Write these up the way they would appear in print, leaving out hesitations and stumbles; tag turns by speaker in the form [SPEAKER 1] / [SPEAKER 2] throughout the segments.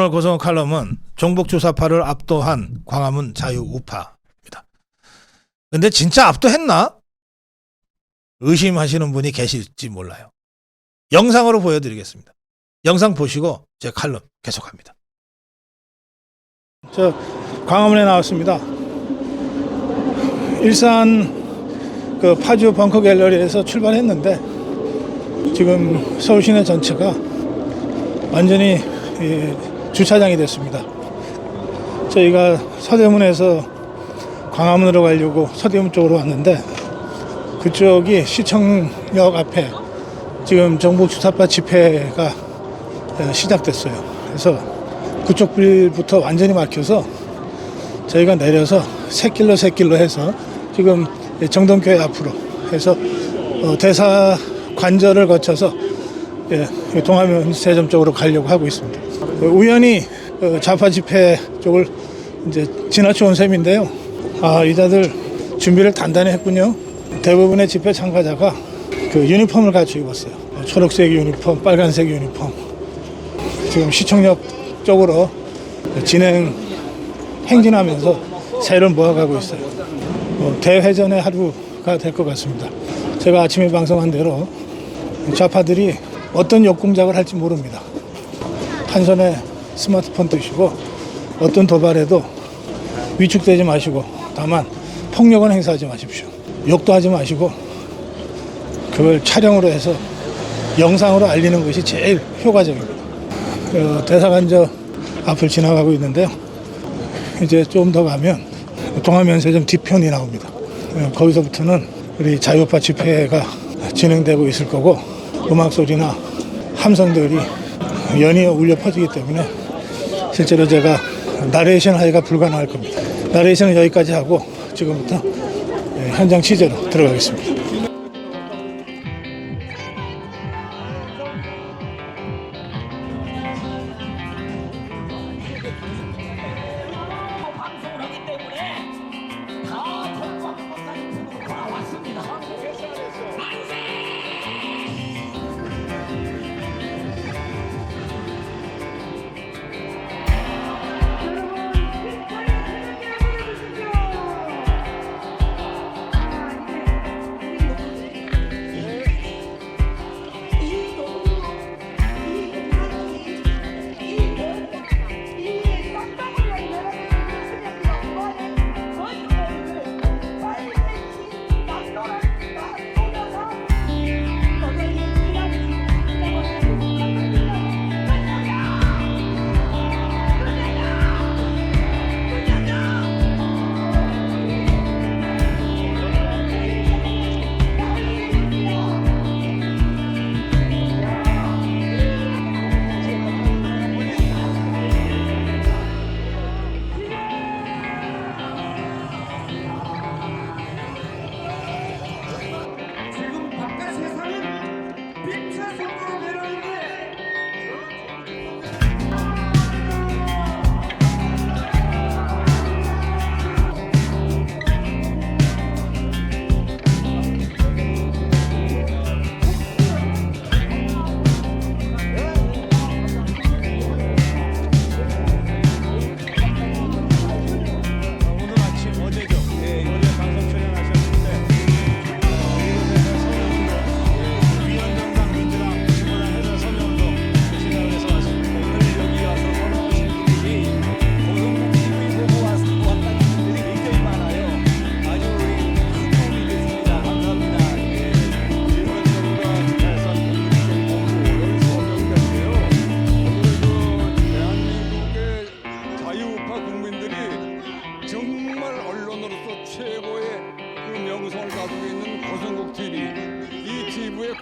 [SPEAKER 1] 오늘 고성 칼럼은 종북주사파를 압도한 광화문 자유우파입니다. 근데 진짜 압도했나? 의심하시는 분이 계실지 몰라요. 영상으로 보여드리겠습니다. 영상 보시고 제 칼럼 계속합니다. 저 광화문에 나왔습니다. 일산 그 파주 벙커 갤러리에서 출발했는데 지금 서울 시내 전체가 완전히 주차장이 됐습니다. 저희가 서대문에서 광화문으로 가려고 서대문 쪽으로 왔는데 그쪽이 시청역 앞에 지금 종북주사파 집회가 시작됐어요. 그래서 그쪽 빌부터 완전히 막혀서 저희가 내려서 새길로 해서 지금 정동교회 앞으로 해서 대사 관절을 거쳐서 동화면 세점 쪽으로 가려고 하고 있습니다. 우연히 좌파 집회 쪽을 이제 지나쳐 온 셈인데요. 이자들 준비를 단단히 했군요. 대부분의 집회 참가자가 그 유니폼을 갖추고 입었어요. 초록색 유니폼, 빨간색 유니폼. 지금 시청역 쪽으로 행진하면서 새를 모아가고 있어요. 대회전의 하루가 될 것 같습니다. 제가 아침에 방송한 대로 좌파들이 어떤 역공작을 할지 모릅니다. 한 손에 스마트폰 드시고 어떤 도발에도 위축되지 마시고 다만 폭력은 행사하지 마십시오. 욕도 하지 마시고 그걸 촬영으로 해서 영상으로 알리는 것이 제일 효과적입니다. 대사관저 앞을 지나가고 있는데요. 이제 좀 더 가면 동화면세점 뒤편이 나옵니다. 거기서부터는 우리 자유우파 집회가 진행되고 있을 거고 음악 소리나 함성들이 연이어 울려 퍼지기 때문에 실제로 제가 나레이션 하기가 불가능할 겁니다. 나레이션은 여기까지 하고 지금부터 현장 취재로 들어가겠습니다.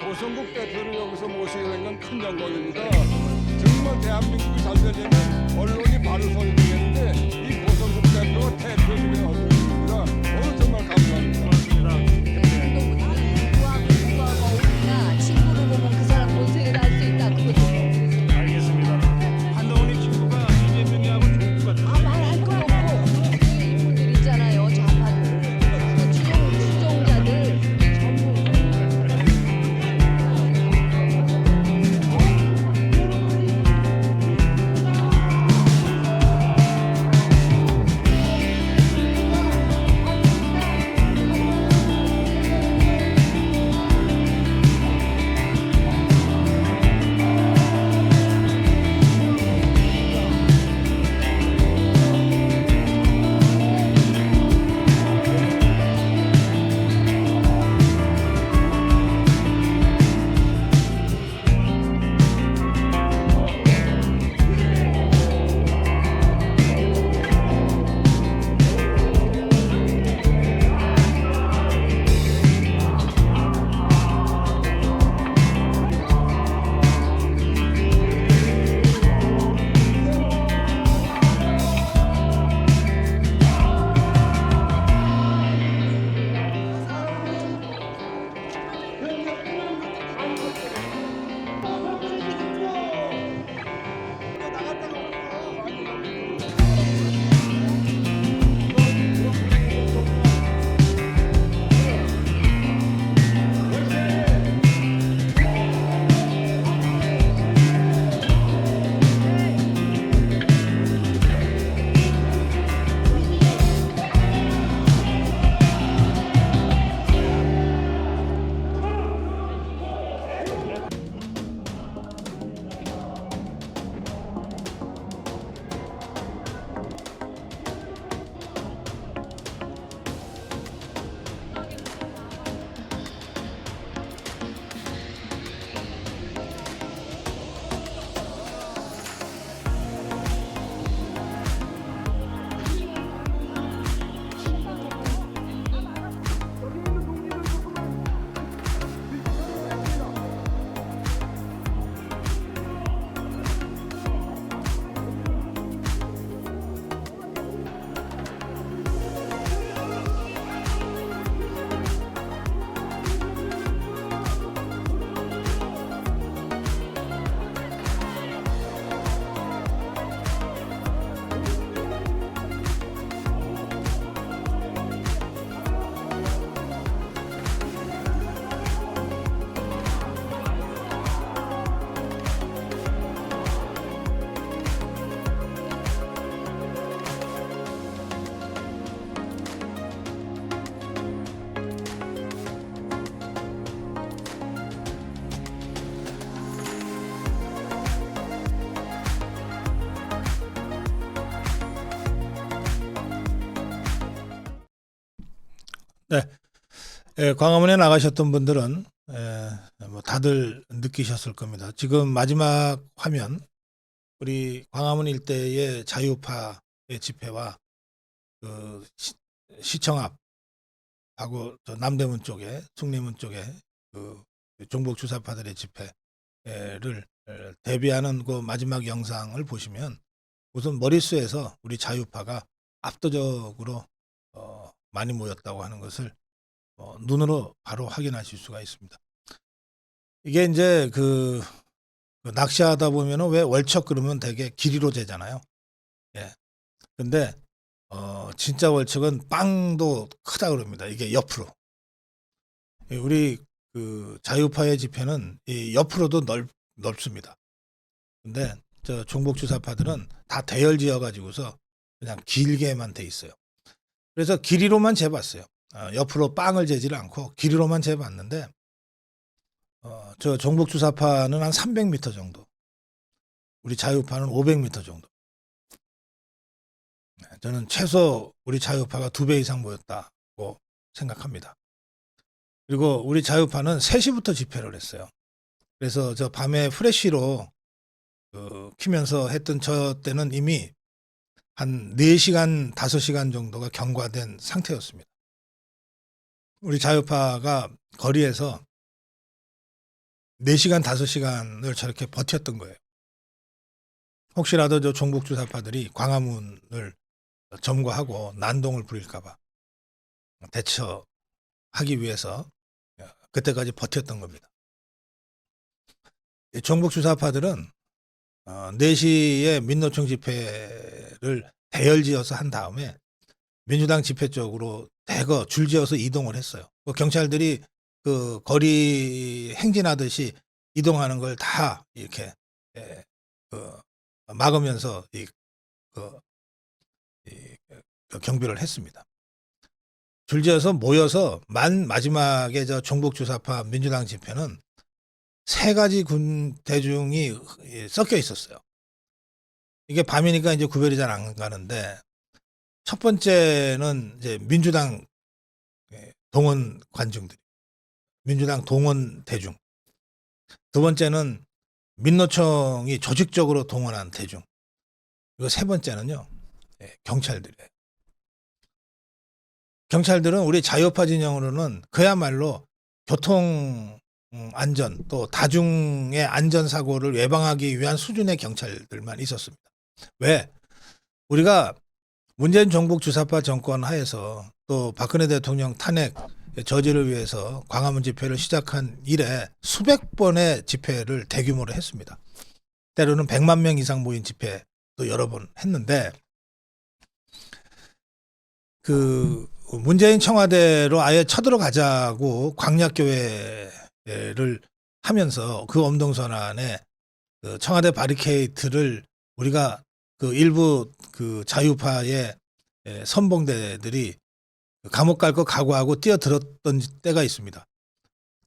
[SPEAKER 2] 고성국 대표를 여기서 모시게 된 건 큰 영광입니다. 정말 대한민국이 잘 되려면 언론이 바로 서야 되겠는데 이 고성국 대표가 대표적인 언론입니다. 오늘 정말 감사합니다.
[SPEAKER 3] 친구를 보면 그 사람 본색을 알 수 있다. 그것도
[SPEAKER 1] 알겠습니다. 한동훈이 친구가 이재명이하고 좋을 것 같아요.
[SPEAKER 3] 말할 거 없고 그 인물들 있잖아요. 좌파들, 추종자들 전부.
[SPEAKER 1] 네, 광화문에 나가셨던 분들은 뭐 다들 느끼셨을 겁니다. 지금 마지막 화면, 우리 광화문 일대의 자유파의 집회와 그 시청 앞하고 저 남대문 쪽에, 숭례문 쪽에 그 종북 주사파들의 집회를 대비하는 그 마지막 영상을 보시면 우선 머릿수에서 우리 자유파가 압도적으로 많이 모였다고 하는 것을 눈으로 바로 확인하실 수가 있습니다. 이게 이제 그 낚시하다 보면은 왜 월척 그러면 되게 길이로 재잖아요. 예. 근데 진짜 월척은 빵도 크다 그럽니다. 이게 옆으로. 우리 그 자유파의 집회는 이 옆으로도 넓습니다. 근데 저 종북주사파들은 다 대열지어 가지고서 그냥 길게만 돼 있어요. 그래서 길이로만 재봤어요. 옆으로 빵을 재지를 않고 길이로만 재봤는데 저 종북주사파는 한 300m 정도, 우리 자유파는 500m 정도. 저는 최소 우리 자유파가 2배 이상 모였다고 생각합니다. 그리고 우리 자유파는 3시부터 집회를 했어요. 그래서 저 밤에 프레쉬로 키면서 했던 저 때는 이미 한 4시간, 5시간 정도가 경과된 상태였습니다. 우리 자유파가 거리에서 4시간, 5시간을 저렇게 버텼던 거예요. 혹시라도 저 종북주사파들이 광화문을 점거하고 난동을 부릴까봐 대처하기 위해서 그때까지 버텼던 겁니다. 종북주사파들은 4시에 민노총 집회를 대열지어서 한 다음에 민주당 집회 쪽으로 대거 줄지어서 이동을 했어요. 경찰들이 그 거리 행진하듯이 이동하는 걸 다 이렇게 막으면서 경비를 했습니다. 줄지어서 모여서 마지막에 저 종북주사파 민주당 집회는 3가지 군 대중이 섞여 있었어요. 이게 밤이니까 이제 구별이 잘 안 가는데, 첫 번째는 이제 민주당 동원 관중들, 민주당 동원 대중. 두 번째는 민노총이 조직적으로 동원한 대중. 그리고 세 번째는요, 경찰들이에요. 경찰들은 우리 자유파 진영으로는 그야말로 교통 안전 또 다중의 안전사고를 예방하기 위한 수준의 경찰들만 있었습니다. 왜? 우리가 문재인 종북 주사파 정권 하에서 또 박근혜 대통령 탄핵 저지를 위해서 광화문 집회를 시작한 이래 수백 번의 집회를 대규모로 했습니다. 때로는 100만 명 이상 모인 집회도 여러 번 했는데, 그 문재인 청와대로 아예 쳐들어가자고 광약교회를 하면서 그 엄동선안에 그 청와대 바리케이트를 우리가 그 일부 그 자유파의 선봉대들이 감옥 갈 거 각오하고 뛰어들었던 때가 있습니다.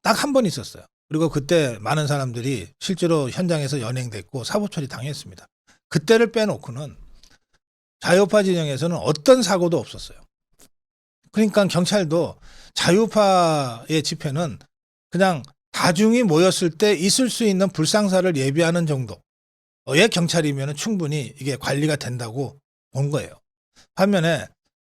[SPEAKER 1] 딱 한 번 있었어요. 그리고 그때 많은 사람들이 실제로 현장에서 연행됐고 사법 처리 당했습니다. 그때를 빼놓고는 자유파 진영에서는 어떤 사고도 없었어요. 그러니까 경찰도 자유파의 집회는 그냥 다중이 모였을 때 있을 수 있는 불상사를 예비하는 정도의 경찰이면 충분히 이게 관리가 된다고 본 거예요. 반면에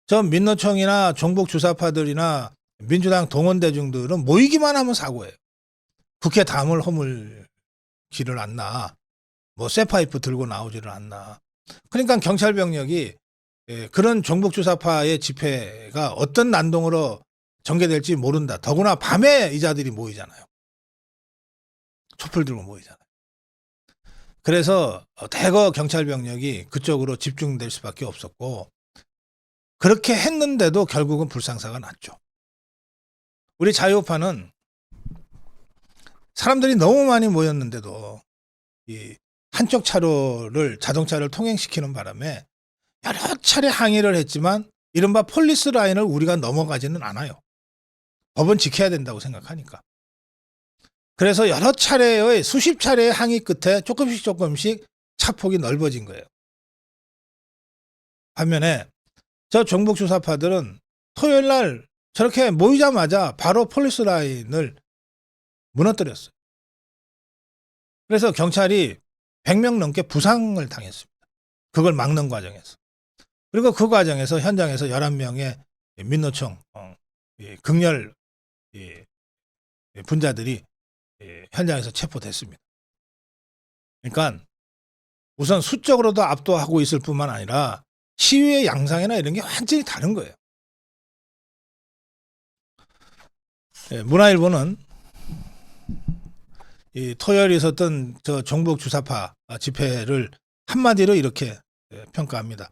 [SPEAKER 1] 저 민노총이나 종북 주사파들이나 민주당 동원 대중들은 모이기만 하면 사고예요. 국회 담을 허물지를 않나, 뭐 쇠파이프 들고 나오지를 않나. 그러니까 경찰 병력이 그런 종북 주사파의 집회가 어떤 난동으로 전개될지 모른다. 더구나 밤에 이자들이 모이잖아요. 촛불 들고 모이잖아요. 그래서 대거 경찰 병력이 그쪽으로 집중될 수밖에 없었고, 그렇게 했는데도 결국은 불상사가 났죠. 우리 자유파는 사람들이 너무 많이 모였는데도 이 한쪽 차로를 자동차를 통행시키는 바람에 여러 차례 항의를 했지만 이른바 폴리스 라인을 우리가 넘어가지는 않아요. 법은 지켜야 된다고 생각하니까. 그래서 여러 차례의 수십 차례의 항의 끝에 조금씩 차폭이 넓어진 거예요. 반면에 저 종북 주사파들은 토요일 날 저렇게 모이자마자 바로 폴리스 라인을 무너뜨렸어요. 그래서 경찰이 100명 넘게 부상을 당했습니다. 그걸 막는 과정에서. 그리고 그 과정에서 현장에서 11명의 민노총 극렬 분자들이 현장에서 체포됐습니다. 그러니까 우선 수적으로도 압도하고 있을 뿐만 아니라 시위의 양상이나 이런 게 완전히 다른 거예요. 문화일보는 이 토요일에 있었던 저 종북 주사파 집회를 한마디로 이렇게 평가합니다.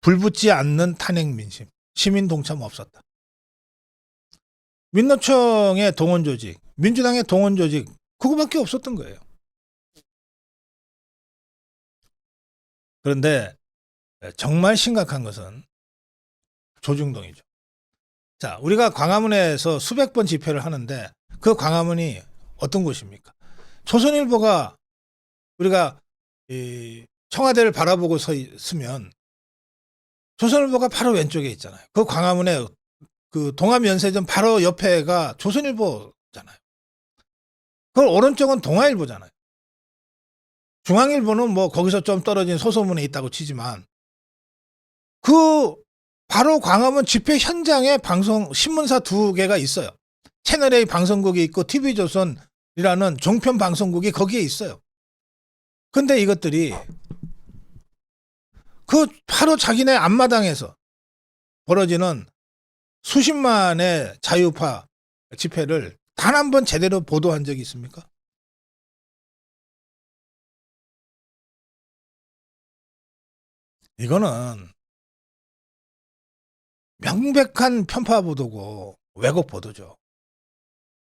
[SPEAKER 1] 불붙지 않는 탄핵 민심, 시민 동참 없었다. 민노총의 동원 조직, 민주당의 동원 조직 그거밖에 없었던 거예요. 그런데 정말 심각한 것은 조중동이죠. 자, 우리가 광화문에서 수백 번 집회를 하는데 그 광화문이 어떤 곳입니까? 조선일보가 우리가 이 청와대를 바라보고 서 있으면 조선일보가 바로 왼쪽에 있잖아요. 그 광화문에 그 동아면세점 바로 옆에가 조선일보잖아요. 그걸 오른쪽은 동아일보잖아요. 중앙일보는 뭐 거기서 좀 떨어진 소소문에 있다고 치지만 그 바로 광화문 집회 현장에 방송 신문사 2개가 있어요. 채널A 방송국이 있고 TV조선이라는 종편 방송국이 거기에 있어요. 근데 이것들이 그 바로 자기네 앞마당에서 벌어지는 수십만의 자유파 집회를 단 한 번 제대로 보도한 적이 있습니까? 이거는 명백한 편파 보도고 왜곡 보도죠.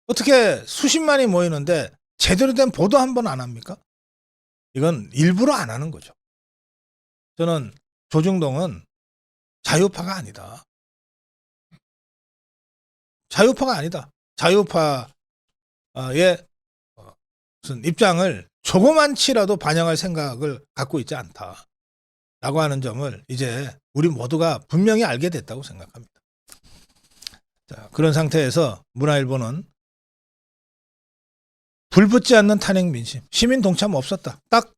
[SPEAKER 1] 어떻게 수십만이 모이는데 제대로 된 보도 한 번 안 합니까? 이건 일부러 안 하는 거죠. 저는 조중동은 자유파가 아니다. 자유파가 아니다. 자유파의 무슨 입장을 조그만치라도 반영할 생각을 갖고 있지 않다. 라고 하는 점을 이제 우리 모두가 분명히 알게 됐다고 생각합니다. 자, 그런 상태에서 문화일보는 불붙지 않는 탄핵 민심, 시민 동참 없었다. 딱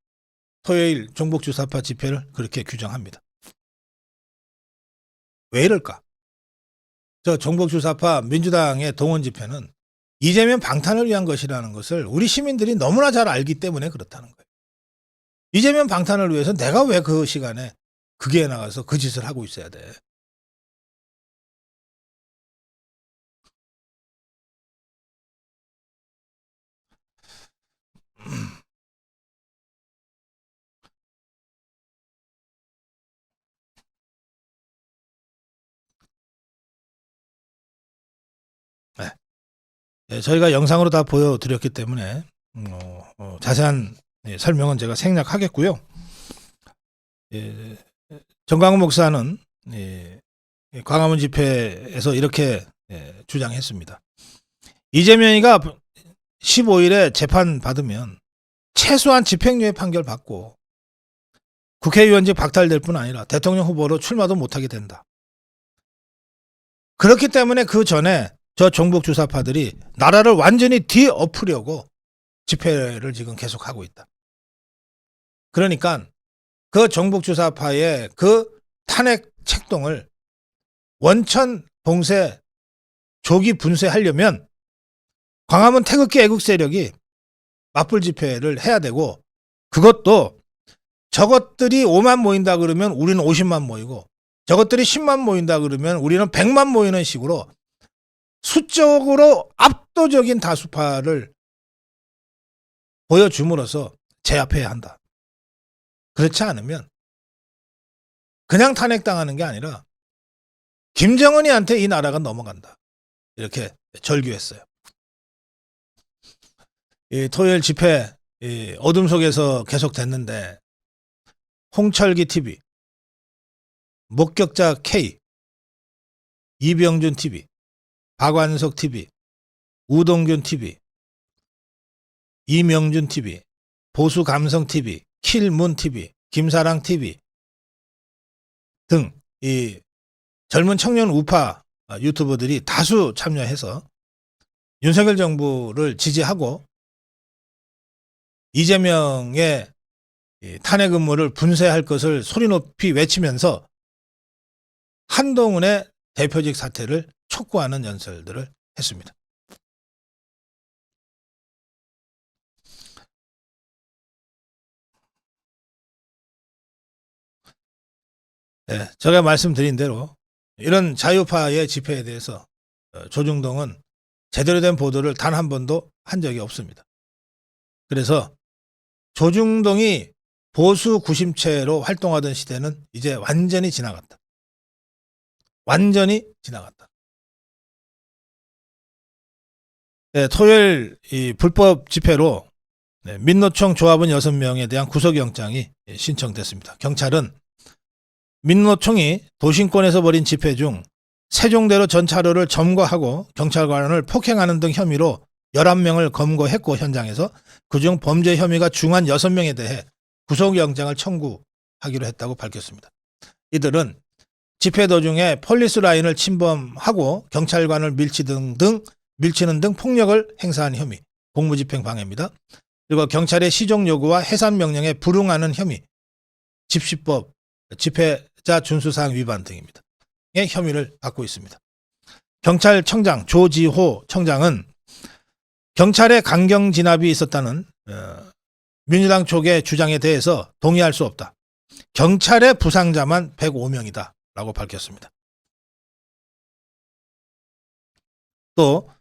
[SPEAKER 1] 토요일 종북 주사파 집회를 그렇게 규정합니다. 왜 이럴까? 저 종북 주사파 민주당의 동원 집회는 이재명 방탄을 위한 것이라는 것을 우리 시민들이 너무나 잘 알기 때문에 그렇다는 거예요. 이재명 방탄을 위해서 내가 왜 그 시간에 거기에 나가서 그 짓을 하고 있어야 돼. 네, 저희가 영상으로 다 보여드렸기 때문에 자세한 설명은 제가 생략하겠고요. 정광훈 목사는 광화문 집회에서 이렇게 주장했습니다. 이재명이가 15일에 재판 받으면 최소한 집행유예 판결 받고 국회의원직 박탈될 뿐 아니라 대통령 후보로 출마도 못하게 된다. 그렇기 때문에 그 전에 저 종북 주사파들이 나라를 완전히 뒤엎으려고 집회를 지금 계속하고 있다. 그러니까 그 종북 주사파의 그 탄핵 책동을 원천 봉쇄 조기 분쇄하려면 광화문 태극기 애국 세력이 맞불 집회를 해야 되고 그것도 저것들이 5만 모인다 그러면 우리는 50만 모이고 저것들이 10만 모인다 그러면 우리는 100만 모이는 식으로 수적으로 압도적인 다수파를 보여줌으로써 제압해야 한다. 그렇지 않으면 그냥 탄핵당하는 게 아니라 김정은이한테 이 나라가 넘어간다. 이렇게 절규했어요. 이 토요일 집회 어둠 속에서 계속됐는데 홍철기 TV, 목격자 K, 이병준 TV, 박완석 TV, 우동균 TV, 이명준 TV, 보수감성 TV, 킬문 TV, 김사랑 TV 등 이 젊은 청년 우파 유튜버들이 다수 참여해서 윤석열 정부를 지지하고 이재명의 탄핵 음모를 분쇄할 것을 소리 높이 외치면서 한동훈의 대표직 사퇴를 촉구하는 연설들을 했습니다. 네, 제가 말씀드린 대로 이런 자유파의 집회에 대해서 조중동은 제대로 된 보도를 단 한 번도 한 적이 없습니다. 그래서 조중동이 보수 구심체로 활동하던 시대는 이제 완전히 지나갔다. 완전히 지나갔다. 네, 토요일 이 불법 집회로 민노총 조합원 6명에 대한 구속영장이 신청됐습니다. 경찰은 민노총이 도심권에서 벌인 집회 중 세종대로 전 차로를 점거하고 경찰관을 폭행하는 등 혐의로 11명을 검거했고 현장에서 그중 범죄 혐의가 중한 6명에 대해 구속영장을 청구하기로 했다고 밝혔습니다. 이들은 집회 도중에 폴리스 라인을 침범하고 경찰관을 밀치는 등 폭력을 행사한 혐의, 공무집행 방해입니다. 그리고 경찰의 시정 요구와 해산 명령에 불응하는 혐의, 집시법 집회자 준수사항 위반 등입니다. 의 혐의를 받고 있습니다. 경찰청장 조지호 청장은 경찰의 강경 진압이 있었다는 민주당 쪽의 주장에 대해서 동의할 수 없다. 경찰의 부상자만 105명이다 라고 밝혔습니다. 또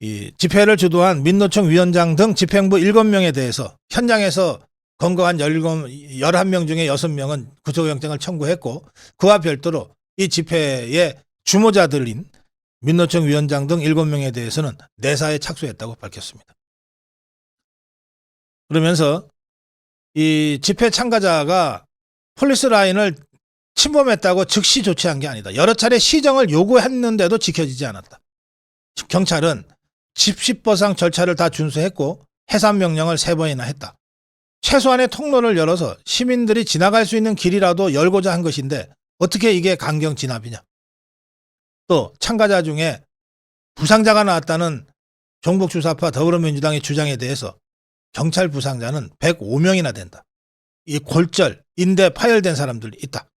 [SPEAKER 1] 이 집회를 주도한 민노총 위원장 등 집행부 7명에 대해서 현장에서 검거한 11명 중에 6명은 구속영장을 청구했고 그와 별도로 이 집회의 주모자들인 민노총 위원장 등 7명에 대해서는 내사에 착수했다고 밝혔습니다. 그러면서 이 집회 참가자가 폴리스 라인을 침범했다고 즉시 조치한 게 아니다. 여러 차례 시정을 요구했는데도 지켜지지 않았다. 경찰은 집시법상 절차를 다 준수했고 해산 명령을 3번이나 했다. 최소한의 통로를 열어서 시민들이 지나갈 수 있는 길이라도 열고자 한 것인데 어떻게 이게 강경 진압이냐. 또 참가자 중에 부상자가 나왔다는 종북주사파 더불어민주당의 주장에 대해서 경찰 부상자는 105명이나 된다. 이 골절, 인대 파열된 사람들이 있다.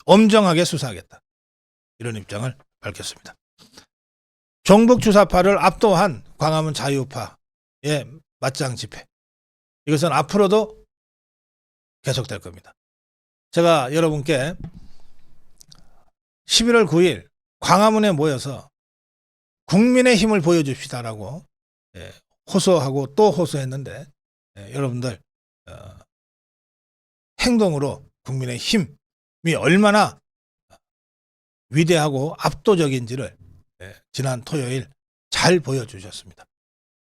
[SPEAKER 1] 엄정하게 수사하겠다. 이런 입장을 밝혔습니다. 종북주사파를 압도한 광화문 자유파의 맞짱 집회. 이것은 앞으로도 계속될 겁니다. 제가 여러분께 11월 9일 광화문에 모여서 국민의 힘을 보여줍시다라고 호소하고 또 호소했는데 여러분들 행동으로 국민의 힘이 얼마나 위대하고 압도적인지를 지난 토요일 잘 보여주셨습니다.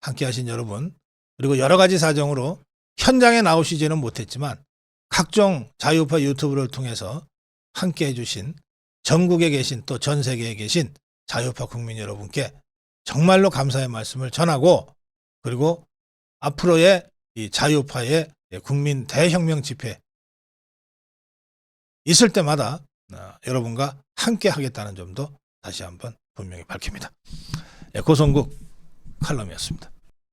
[SPEAKER 1] 함께 하신 여러분, 그리고 여러 가지 사정으로 현장에 나오시지는 못했지만 각종 자유파 유튜브를 통해서 함께 해주신 전국에 계신 또 전 세계에 계신 자유파 국민 여러분께 정말로 감사의 말씀을 전하고, 그리고 앞으로의 이 자유파의 국민 대혁명 집회 있을 때마다 여러분과 함께 하겠다는 점도 다시 한번 분명히 밝힙니다. 고성국 칼럼이었습니다.